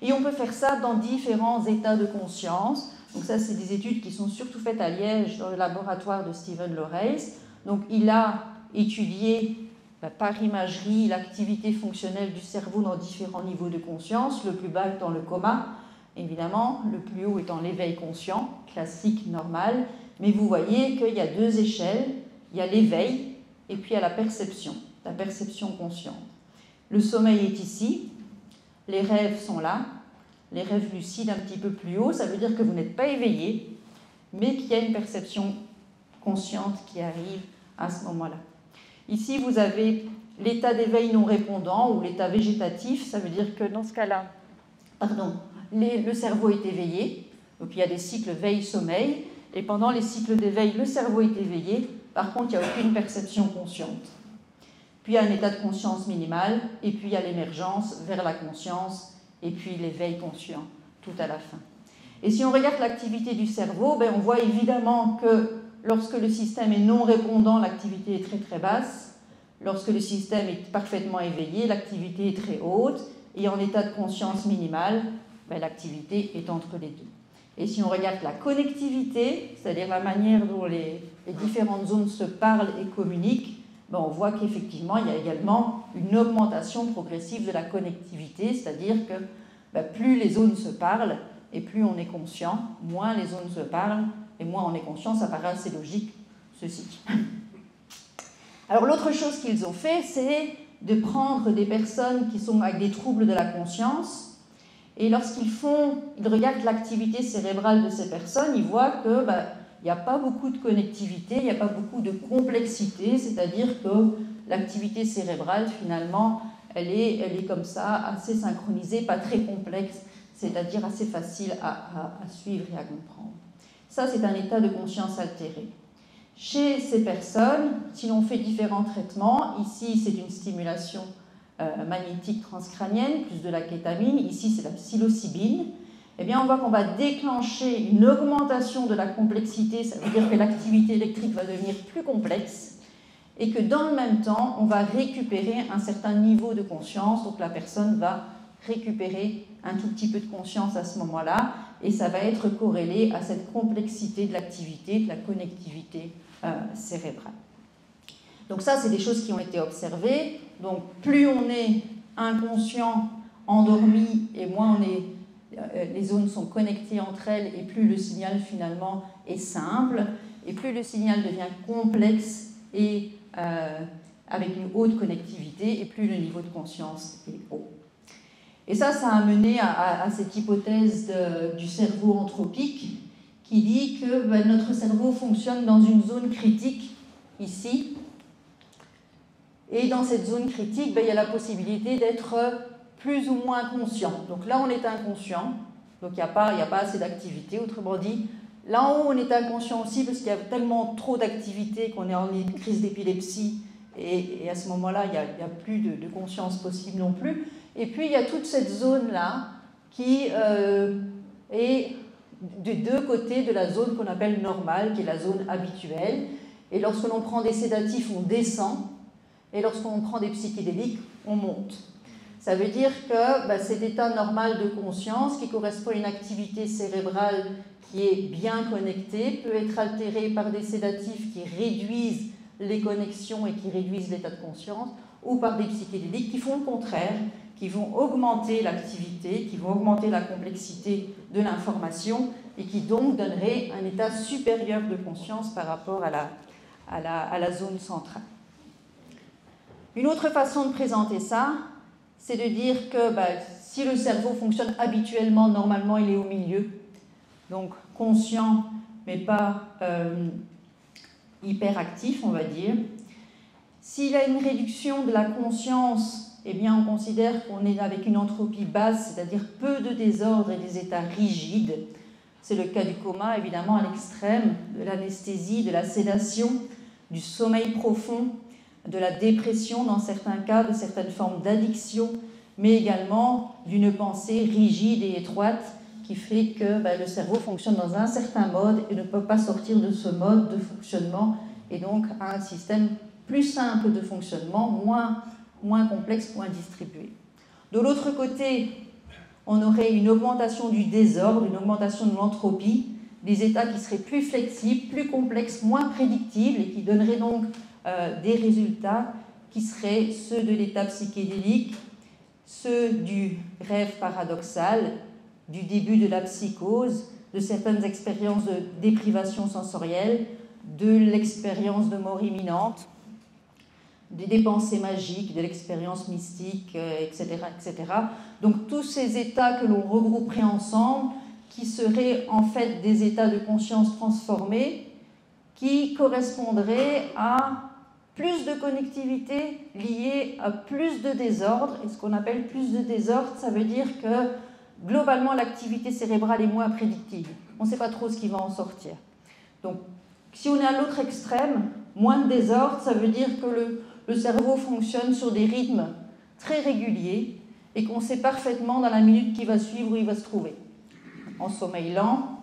Et on peut faire ça dans différents états de conscience. Donc ça, c'est des études qui sont surtout faites à Liège, dans le laboratoire de Steven Loreis. Donc il a étudié par imagerie l'activité fonctionnelle du cerveau dans différents niveaux de conscience, le plus bas étant le coma, évidemment, le plus haut étant l'éveil conscient, classique, normal. Mais vous voyez qu'il y a deux échelles, il y a l'éveil et puis il y a la perception consciente. Le sommeil est ici, les rêves sont là, les rêves lucides un petit peu plus haut, ça veut dire que vous n'êtes pas éveillé, mais qu'il y a une perception consciente qui arrive à ce moment-là. Ici, vous avez l'état d'éveil non répondant ou l'état végétatif, ça veut dire que dans ce cas-là, le cerveau est éveillé, donc il y a des cycles veille-sommeil, et pendant les cycles d'éveil, le cerveau est éveillé, par contre, il n'y a aucune perception consciente. Puis il y a un état de conscience minimal, et puis il y a l'émergence vers la conscience, et puis l'éveil conscient, tout à la fin. Et si on regarde l'activité du cerveau, on voit évidemment que lorsque le système est non répondant, l'activité est très très basse. Lorsque le système est parfaitement éveillé, l'activité est très haute. Et en état de conscience minimal, l'activité est entre les deux. Et si on regarde la connectivité, c'est-à-dire la manière dont les différentes zones se parlent et communiquent, on voit qu'effectivement, il y a également une augmentation progressive de la connectivité, c'est-à-dire que plus les zones se parlent et plus on est conscient, moins les zones se parlent et moins on est conscient, ça paraît assez logique, ceci. Alors l'autre chose qu'ils ont fait, c'est de prendre des personnes qui sont avec des troubles de la conscience, et lorsqu'ils regardent l'activité cérébrale de ces personnes, ils voient que il n'y a pas beaucoup de connectivité, il n'y a pas beaucoup de complexité, c'est-à-dire que l'activité cérébrale, finalement, elle est comme ça, assez synchronisée, pas très complexe, c'est-à-dire assez facile à suivre et à comprendre. Ça, c'est un état de conscience altéré. Chez ces personnes, si l'on fait différents traitements, ici, c'est une stimulation magnétique transcrânienne, plus de la kétamine, ici, c'est la psilocybine, eh bien, on voit qu'on va déclencher une augmentation de la complexité, ça veut dire que l'activité électrique va devenir plus complexe, et que dans le même temps, on va récupérer un certain niveau de conscience, donc la personne va récupérer un tout petit peu de conscience à ce moment-là, et ça va être corrélé à cette complexité de l'activité, de la connectivité cérébrale. Donc ça, c'est des choses qui ont été observées. Donc plus on est inconscient, endormi, et moins les zones sont connectées entre elles, et plus le signal finalement est simple, et plus le signal devient complexe et avec une haute connectivité, et plus le niveau de conscience est haut. Et ça a mené à cette hypothèse du cerveau anthropique qui dit que notre cerveau fonctionne dans une zone critique, ici, et dans cette zone critique, il y a la possibilité d'être plus ou moins conscient. Donc là, on est inconscient, donc il n'y a pas assez d'activité, autrement dit. Là en haut, on est inconscient aussi parce qu'il y a tellement trop d'activité qu'on est en crise d'épilepsie, et à ce moment-là, il n'y a plus de conscience possible non plus. Et puis, il y a toute cette zone-là qui est des deux côtés de la zone qu'on appelle normale, qui est la zone habituelle. Et lorsque l'on prend des sédatifs, on descend. Et lorsqu'on prend des psychédéliques, on monte. Ça veut dire que cet état normal de conscience, qui correspond à une activité cérébrale qui est bien connectée, peut être altéré par des sédatifs qui réduisent les connexions et qui réduisent l'état de conscience, ou par des psychédéliques qui font le contraire, qui vont augmenter l'activité, qui vont augmenter la complexité de l'information et qui donc donneraient un état supérieur de conscience par rapport à la zone centrale. Une autre façon de présenter ça, c'est de dire que si le cerveau fonctionne habituellement, normalement, il est au milieu, donc conscient, mais pas hyperactif, on va dire. S'il a une réduction de la conscience, eh bien, on considère qu'on est avec une entropie basse, c'est-à-dire peu de désordre et des états rigides. C'est le cas du coma, évidemment, à l'extrême, de l'anesthésie, de la sédation, du sommeil profond, de la dépression dans certains cas, de certaines formes d'addiction, mais également d'une pensée rigide et étroite qui fait que le cerveau fonctionne dans un certain mode et ne peut pas sortir de ce mode de fonctionnement, et donc a un système plus simple de fonctionnement, moins complexe, moins distribué. De l'autre côté, on aurait une augmentation du désordre, une augmentation de l'entropie, des états qui seraient plus flexibles, plus complexes, moins prédictibles et qui donneraient donc des résultats qui seraient ceux de l'état psychédélique, ceux du rêve paradoxal, du début de la psychose, de certaines expériences de déprivation sensorielle, de l'expérience de mort imminente, des pensées magiques, de l'expérience mystique, etc., etc. Donc tous ces états que l'on regrouperait ensemble, qui seraient en fait des états de conscience transformés, qui correspondraient à plus de connectivité liée à plus de désordre. Et ce qu'on appelle plus de désordre, ça veut dire que globalement l'activité cérébrale est moins prédictive. On ne sait pas trop ce qui va en sortir. Donc si on est à l'autre extrême, moins de désordre, ça veut dire que le cerveau fonctionne sur des rythmes très réguliers et qu'on sait parfaitement dans la minute qui va suivre où il va se trouver. En sommeil lent,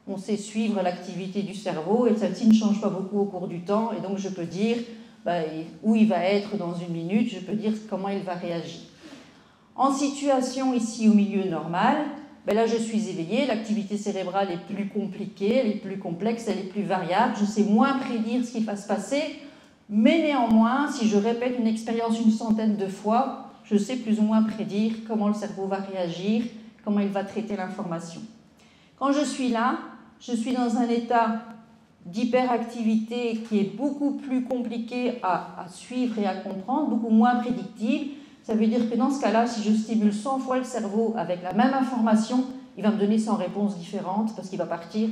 on sait suivre l'activité du cerveau et celle-ci ne change pas beaucoup au cours du temps et donc je peux dire où il va être dans une minute, je peux dire comment il va réagir. En situation ici au milieu normal, là je suis éveillée, l'activité cérébrale est plus compliquée, elle est plus complexe, elle est plus variable, je sais moins prédire ce qui va se passer, mais néanmoins, si je répète une expérience une centaine de fois, je sais plus ou moins prédire comment le cerveau va réagir, comment il va traiter l'information. Quand je suis là, je suis dans un état d'hyperactivité qui est beaucoup plus compliqué à suivre et à comprendre, beaucoup moins prédictible. Ça veut dire que dans ce cas-là, si je stimule 100 fois le cerveau avec la même information, il va me donner 100 réponses différentes parce qu'il va partir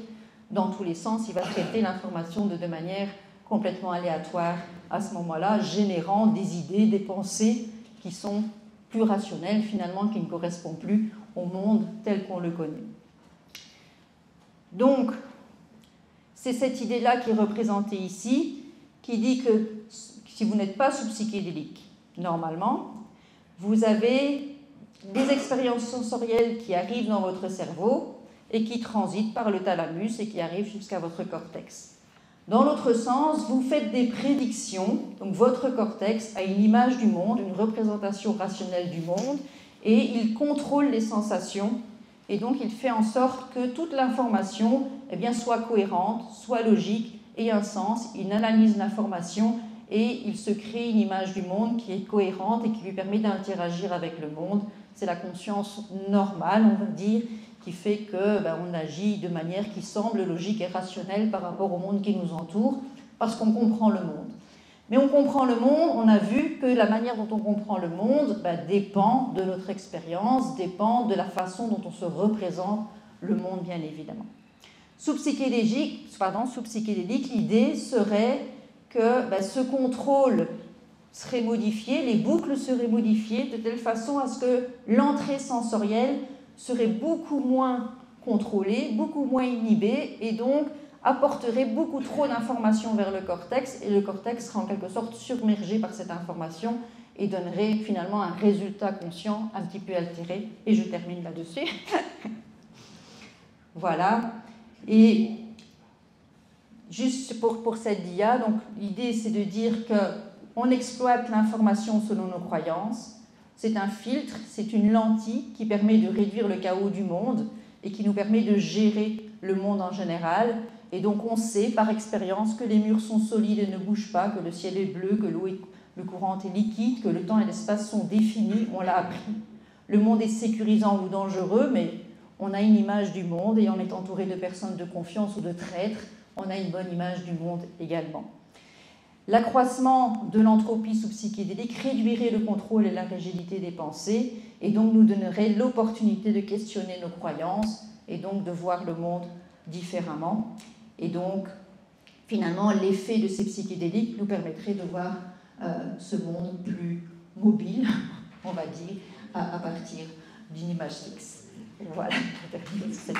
dans tous les sens, il va traiter l'information de manière complètement aléatoire à ce moment-là, générant des idées, des pensées qui sont plus rationnelles finalement, qui ne correspondent plus au monde tel qu'on le connaît. Donc, c'est cette idée-là qui est représentée ici, qui dit que si vous n'êtes pas sous psychédélique, normalement, vous avez des expériences sensorielles qui arrivent dans votre cerveau et qui transitent par le thalamus et qui arrivent jusqu'à votre cortex. Dans l'autre sens, vous faites des prédictions, donc votre cortex a une image du monde, une représentation rationnelle du monde, et il contrôle les sensations, et donc il fait en sorte que toute l'information soit cohérente, soit logique, ait un sens, il analyse l'information, et il se crée une image du monde qui est cohérente et qui lui permet d'interagir avec le monde. C'est la conscience normale, on va dire, qui fait qu'on agit de manière qui semble logique et rationnelle par rapport au monde qui nous entoure, parce qu'on comprend le monde. Mais on comprend le monde, on a vu que la manière dont on comprend le monde dépend de notre expérience, dépend de la façon dont on se représente le monde, bien évidemment. Sous psychédélique, l'idée serait que ce contrôle serait modifié, les boucles seraient modifiées de telle façon à ce que l'entrée sensorielle serait beaucoup moins contrôlée, beaucoup moins inhibée, et donc apporterait beaucoup trop d'informations vers le cortex, et le cortex serait en quelque sorte submergé par cette information et donnerait finalement un résultat conscient un petit peu altéré. Et je termine là-dessus. Voilà. Et juste pour cette dia, donc l'idée c'est de dire qu'on exploite l'information selon nos croyances. C'est un filtre, c'est une lentille qui permet de réduire le chaos du monde et qui nous permet de gérer le monde en général. Et donc on sait par expérience que les murs sont solides et ne bougent pas, que le ciel est bleu, que le courant est liquide, que le temps et l'espace sont définis, on l'a appris. Le monde est sécurisant ou dangereux, mais on a une image du monde et on est entouré de personnes de confiance ou de traîtres, on a une bonne image du monde également. L'accroissement de l'entropie sous psychédélique réduirait le contrôle et la rigidité des pensées et donc nous donnerait l'opportunité de questionner nos croyances et donc de voir le monde différemment. Et donc, finalement, l'effet de ces psychédéliques nous permettrait de voir ce monde plus mobile, on va dire, à partir d'une image fixe. Voilà, je termine cette